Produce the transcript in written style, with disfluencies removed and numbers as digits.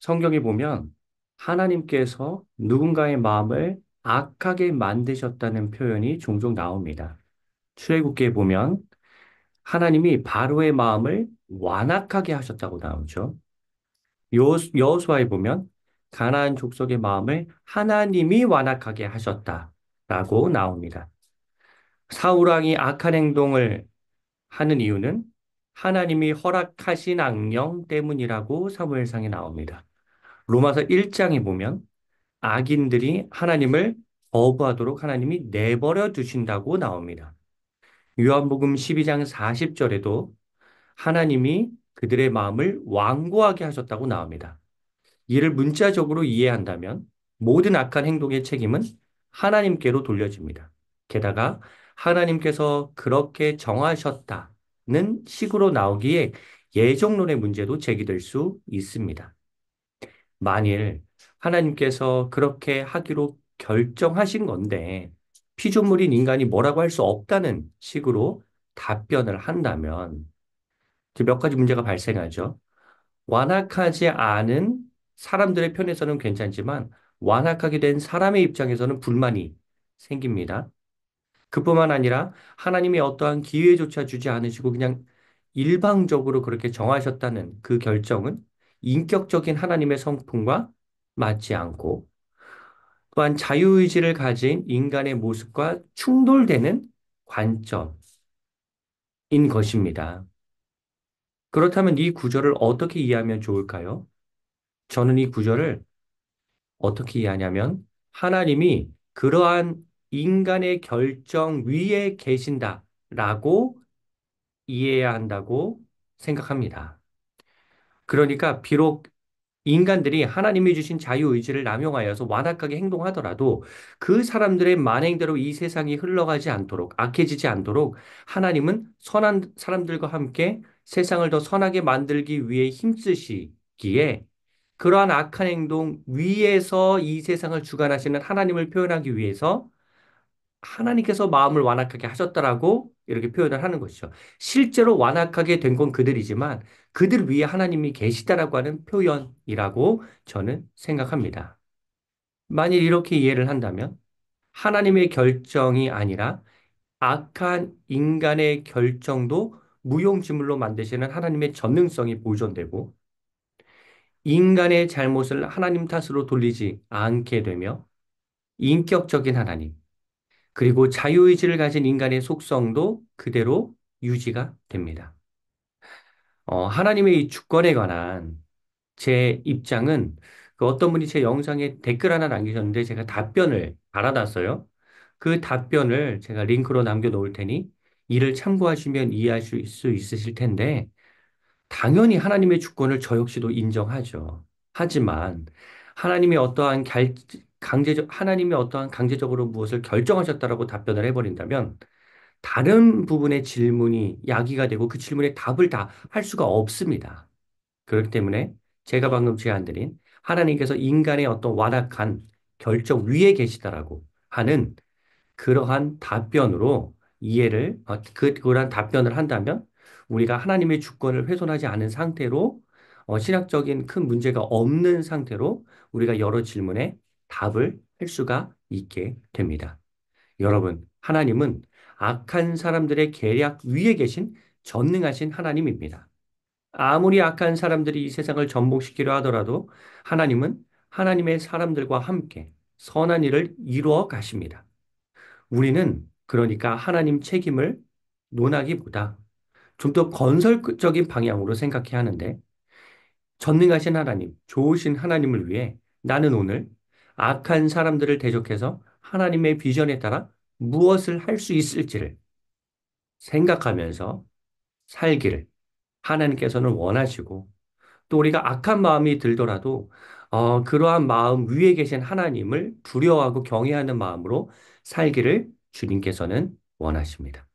성경에 보면 하나님께서 누군가의 마음을 악하게 만드셨다는 표현이 종종 나옵니다. 출애굽기에 보면 하나님이 바로의 마음을 완악하게 하셨다고 나오죠. 여호수아에 보면 가나안 족속의 마음을 하나님이 완악하게 하셨다라고 나옵니다. 사울 왕이 악한 행동을 하는 이유는 하나님이 허락하신 악령 때문이라고 사무엘상에 나옵니다. 로마서 1장에 보면 악인들이 하나님을 거부하도록 하나님이 내버려 두신다고 나옵니다. 요한복음 12장 40절에도 하나님이 그들의 마음을 완고하게 하셨다고 나옵니다. 이를 문자적으로 이해한다면 모든 악한 행동의 책임은 하나님께로 돌려집니다. 게다가 하나님께서 그렇게 정하셨다는 식으로 나오기에 예정론의 문제도 제기될 수 있습니다. 만일 하나님께서 그렇게 하기로 결정하신 건데 피조물인 인간이 뭐라고 할 수 없다는 식으로 답변을 한다면 이제 몇 가지 문제가 발생하죠. 완악하지 않은 사람들의 편에서는 괜찮지만 완악하게 된 사람의 입장에서는 불만이 생깁니다. 그뿐만 아니라 하나님이 어떠한 기회조차 주지 않으시고 그냥 일방적으로 그렇게 정하셨다는 그 결정은 인격적인 하나님의 성품과 맞지 않고 또한 자유의지를 가진 인간의 모습과 충돌되는 관점인 것입니다. 그렇다면 이 구절을 어떻게 이해하면 좋을까요? 저는 이 구절을 어떻게 이해하냐면 하나님이 그러한 인간의 결정 위에 계신다라고 이해해야 한다고 생각합니다. 그러니까 비록 인간들이 하나님이 주신 자유의지를 남용하여서 완악하게 행동하더라도 그 사람들의 만행대로 이 세상이 흘러가지 않도록, 악해지지 않도록 하나님은 선한 사람들과 함께 세상을 더 선하게 만들기 위해 힘쓰시기에 그러한 악한 행동 위에서 이 세상을 주관하시는 하나님을 표현하기 위해서 하나님께서 마음을 완악하게 하셨다라고 이렇게 표현을 하는 것이죠. 실제로 완악하게 된 건 그들이지만 그들 위에 하나님이 계시다라고 하는 표현이라고 저는 생각합니다. 만일 이렇게 이해를 한다면 하나님의 결정이 아니라 악한 인간의 결정도 무용지물로 만드시는 하나님의 전능성이 보존되고 인간의 잘못을 하나님 탓으로 돌리지 않게 되며 인격적인 하나님, 그리고 자유의지를 가진 인간의 속성도 그대로 유지가 됩니다. 하나님의 이 주권에 관한 제 입장은 그 어떤 분이 제 영상에 댓글 하나 남기셨는데 제가 답변을 달아놨어요. 그 답변을 제가 링크로 남겨놓을 테니 이를 참고하시면 이해할 수 있으실 텐데 당연히 하나님의 주권을 저 역시도 인정하죠. 하지만 하나님이 어떠한 하나님이 어떠한 강제적으로 무엇을 결정하셨다라고 답변을 해버린다면 다른 부분의 질문이 야기가 되고 그 질문에 답을 다 할 수가 없습니다. 그렇기 때문에 제가 방금 제안드린 하나님께서 인간의 어떤 완악한 결정 위에 계시다라고 하는 그러한 답변으로 그러한 답변을 한다면 우리가 하나님의 주권을 훼손하지 않은 상태로 신학적인 큰 문제가 없는 상태로 우리가 여러 질문에 답을 할 수가 있게 됩니다. 여러분, 하나님은 악한 사람들의 계략 위에 계신 전능하신 하나님입니다. 아무리 악한 사람들이 이 세상을 전복시키려 하더라도 하나님은 하나님의 사람들과 함께 선한 일을 이루어 가십니다. 우리는 그러니까 하나님 책임을 논하기보다 좀 더 건설적인 방향으로 생각해야 하는데 전능하신 하나님, 좋으신 하나님을 위해 나는 오늘 악한 사람들을 대적해서 하나님의 비전에 따라 무엇을 할 수 있을지를 생각하면서 살기를 하나님께서는 원하시고 또 우리가 악한 마음이 들더라도 그러한 마음 위에 계신 하나님을 두려워하고 경외하는 마음으로 살기를 주님께서는 원하십니다.